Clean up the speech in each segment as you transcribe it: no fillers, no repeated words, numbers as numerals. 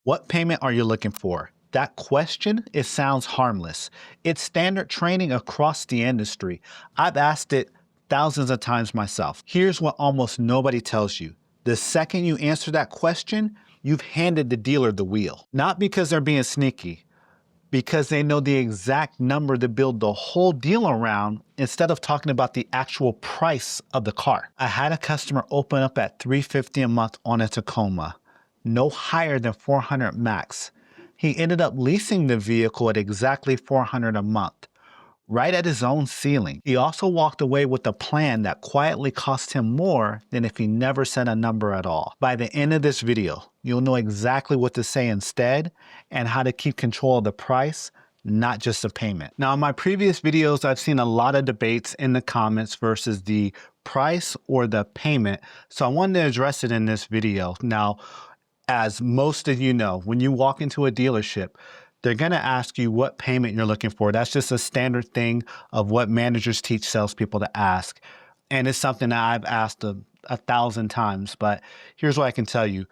What payment are you looking for? That question, it sounds harmless. It's standard training across the industry. I've asked it thousands of times myself. Here's what almost nobody tells you. The second you answer that question, you've handed the dealer the wheel. Not because they're being sneaky, because they know the exact number to build the whole deal around instead of talking about the actual price of the car. I had a customer open up at $350 a month on a Tacoma, no higher than 400 max. He ended up leasing the vehicle at exactly 400 a month, right at his own ceiling. He also walked away with a plan that quietly cost him more than if he never said a number at all. By the end of this video, you'll know exactly what to say instead and how to keep control of the price, not just the payment. Now, in my previous videos, I've seen a lot of debates in the comments versus the price or the payment. So I wanted to address it in this video. Now, as most of you know, when you walk into a dealership, they're going to ask you what payment you're looking for. That's just a standard thing of what managers teach salespeople to ask. And it's something that I've asked a thousand times. But here's what I can tell you.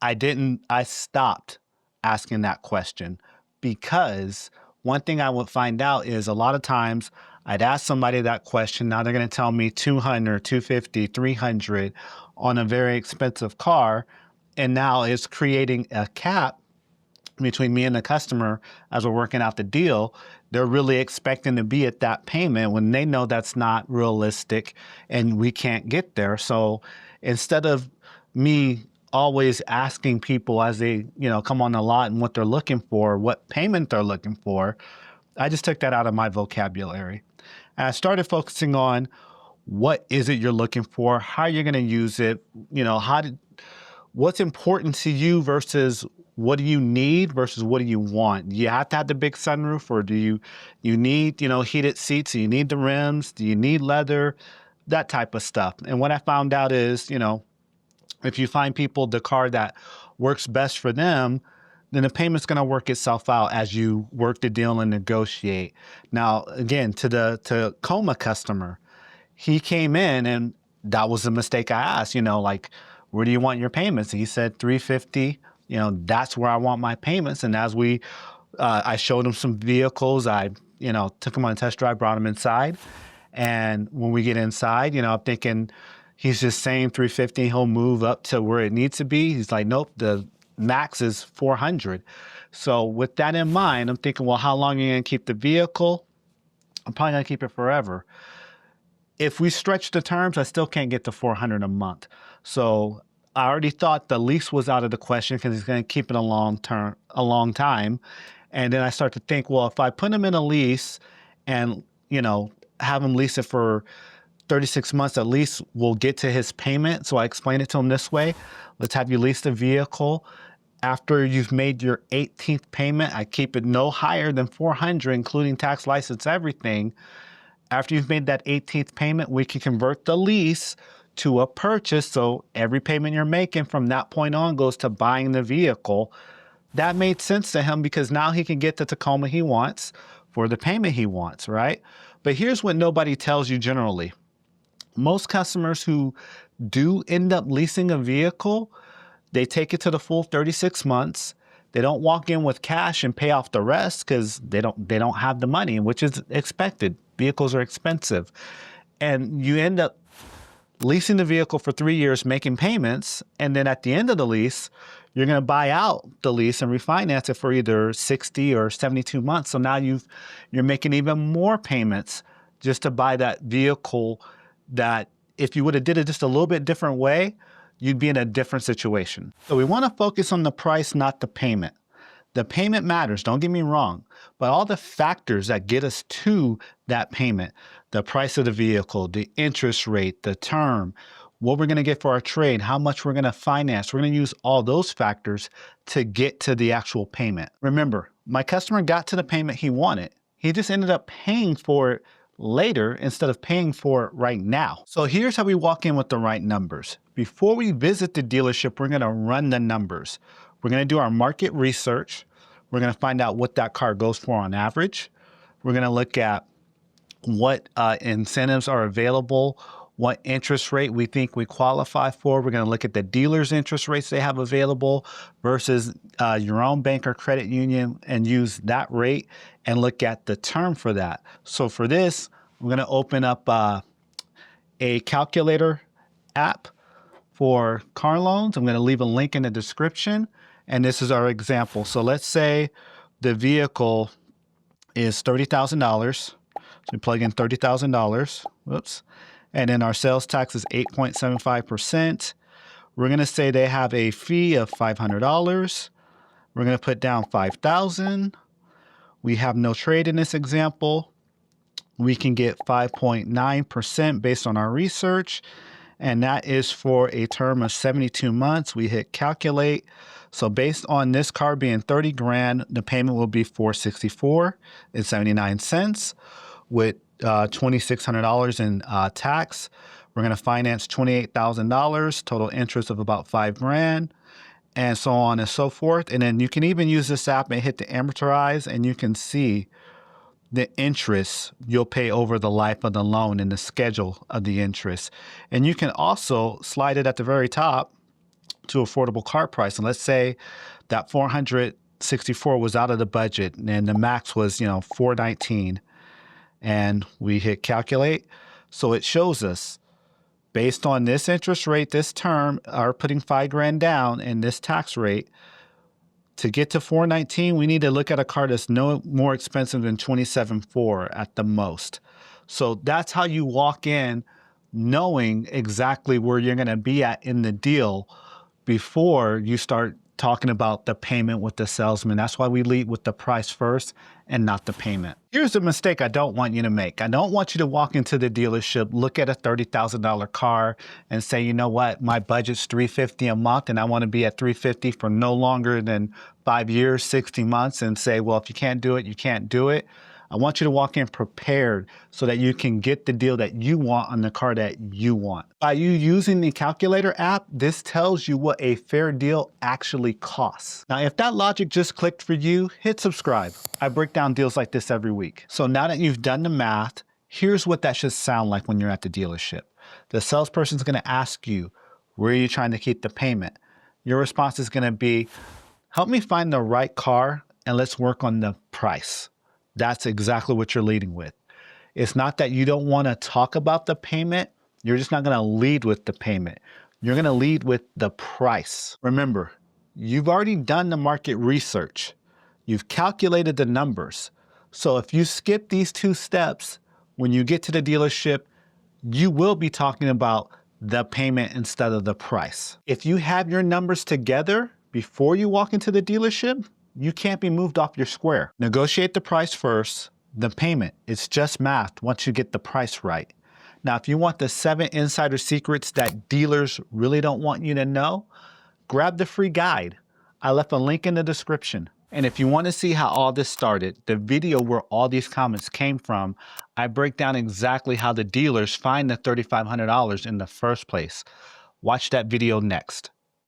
I stopped asking that question because one thing I would find out is a lot of times I'd ask somebody that question. Now they're going to tell me 200, 250, 300 on a very expensive car. And now it's creating a cap between me and the customer as we're working out the deal. They're really expecting to be at that payment when they know that's not realistic and we can't get there. So instead of me always asking people as they, come on the lot and what they're looking for, what payment they're looking for, I just took that out of my vocabulary. And I started focusing on what is it you're looking for, how you're going to use it, what's important to you versus what do you need versus what do you want? Do you have to have the big sunroof, or do you need, heated seats? Do you need the rims? Do you need leather? That type of stuff. And what I found out is, if you find people the car that works best for them, then the payment's going to work itself out as you work the deal and negotiate. Now, again, to the Tacoma customer, he came in and that was the mistake I asked, where do you want your payments? And he said 350, that's where I want my payments. And as I showed him some vehicles, I, took him on a test drive, brought him inside. And when we get inside, I'm thinking he's just saying 350, he'll move up to where it needs to be. He's like, nope, the max is 400. So with that in mind, I'm thinking, well, how long are you going to keep the vehicle? I'm probably going to keep it forever. If we stretch the terms, I still can't get to 400 a month. So I already thought the lease was out of the question because he's going to keep it a long time. And then I start to think, well, if I put him in a lease and, have him lease it for 36 months, at least we'll get to his payment. So I explained it to him this way. Let's have you lease the vehicle. After you've made your 18th payment, I keep it no higher than 400, including tax, license, everything. After you've made that 18th payment, we can convert the lease to a purchase. So every payment you're making from that point on goes to buying the vehicle. That made sense to him because now he can get the Tacoma he wants for the payment he wants, right? But here's what nobody tells you generally. Most customers who do end up leasing a vehicle, they take it to the full 36 months. They don't walk in with cash and pay off the rest because they don't have the money, which is expected. Vehicles are expensive. And you end up leasing the vehicle for 3 years, making payments, and then at the end of the lease, you're going to buy out the lease and refinance it for either 60 or 72 months. So now you're making even more payments just to buy that vehicle that if you would have did it just a little bit different way, you'd be in a different situation. So we want to focus on the price, not the payment. The payment matters, don't get me wrong, but all the factors that get us to that payment, the price of the vehicle, the interest rate, the term, what we're going to get for our trade, how much we're going to finance, we're going to use all those factors to get to the actual payment. Remember, my customer got to the payment he wanted. He just ended up paying for it later instead of paying for it right now. So here's how we walk in with the right numbers. Before we visit the dealership, we're going to run the numbers. We're going to do our market research. We're going to find out what that car goes for on average. We're going to look at what incentives are available, what interest rate we think we qualify for. We're going to look at the dealer's interest rates they have available versus your own bank or credit union and use that rate and look at the term for that. So for this, I'm going to open up a calculator app for car loans. I'm going to leave a link in the description. And this is our example. So let's say the vehicle is $30,000. So we plug in $30,000. Whoops. And then our sales tax is 8.75%. We're going to say they have a fee of $500. We're going to put down $5,000. We have no trade in this example. We can get 5.9% based on our research. And that is for a term of 72 months. We hit calculate. So based on this car being 30 grand, the payment will be $464.79 with $2,600 in tax. We're going to finance $28,000, total interest of about 5 grand, and so on and so forth. And then you can even use this app and hit the amortize, and you can see the interest you'll pay over the life of the loan and the schedule of the interest. And you can also slide it at the very top to affordable car price. And let's say that 464 was out of the budget and the max was, $419. And we hit calculate. So it shows us based on this interest rate, this term, are putting 5 grand down and this tax rate, to get to $419, we need to look at a car that's no more expensive than $27,400 at the most. So that's how you walk in knowing exactly where you're going to be at in the deal before you start talking about the payment with the salesman. That's why we lead with the price first and not the payment. Here's a mistake I don't want you to make. I don't want you to walk into the dealership, look at a $30,000 car and say, you know what, my budget's $350 a month and I want to be at $350 for no longer than 5 years, 60 months, and say, well, if you can't do it, you can't do it. I want you to walk in prepared so that you can get the deal that you want on the car that you want. By you using the calculator app, this tells you what a fair deal actually costs. Now, if that logic just clicked for you, hit subscribe. I break down deals like this every week. So now that you've done the math, here's what that should sound like when you're at the dealership. The salesperson is going to ask you, where are you trying to keep the payment? Your response is going to be, help me find the right car and let's work on the price. That's exactly what you're leading with. It's not that you don't want to talk about the payment. You're just not going to lead with the payment. You're going to lead with the price. Remember, you've already done the market research. You've calculated the numbers. So if you skip these 2 steps, when you get to the dealership, you will be talking about the payment instead of the price. If you have your numbers together before you walk into the dealership, you can't be moved off your square. Negotiate the price first, the payment. It's just math once you get the price right. Now, if you want the 7 insider secrets that dealers really don't want you to know, grab the free guide. I left a link in the description. And if you want to see how all this started, the video where all these comments came from, I break down exactly how the dealers find the $3,500 in the first place. Watch that video next.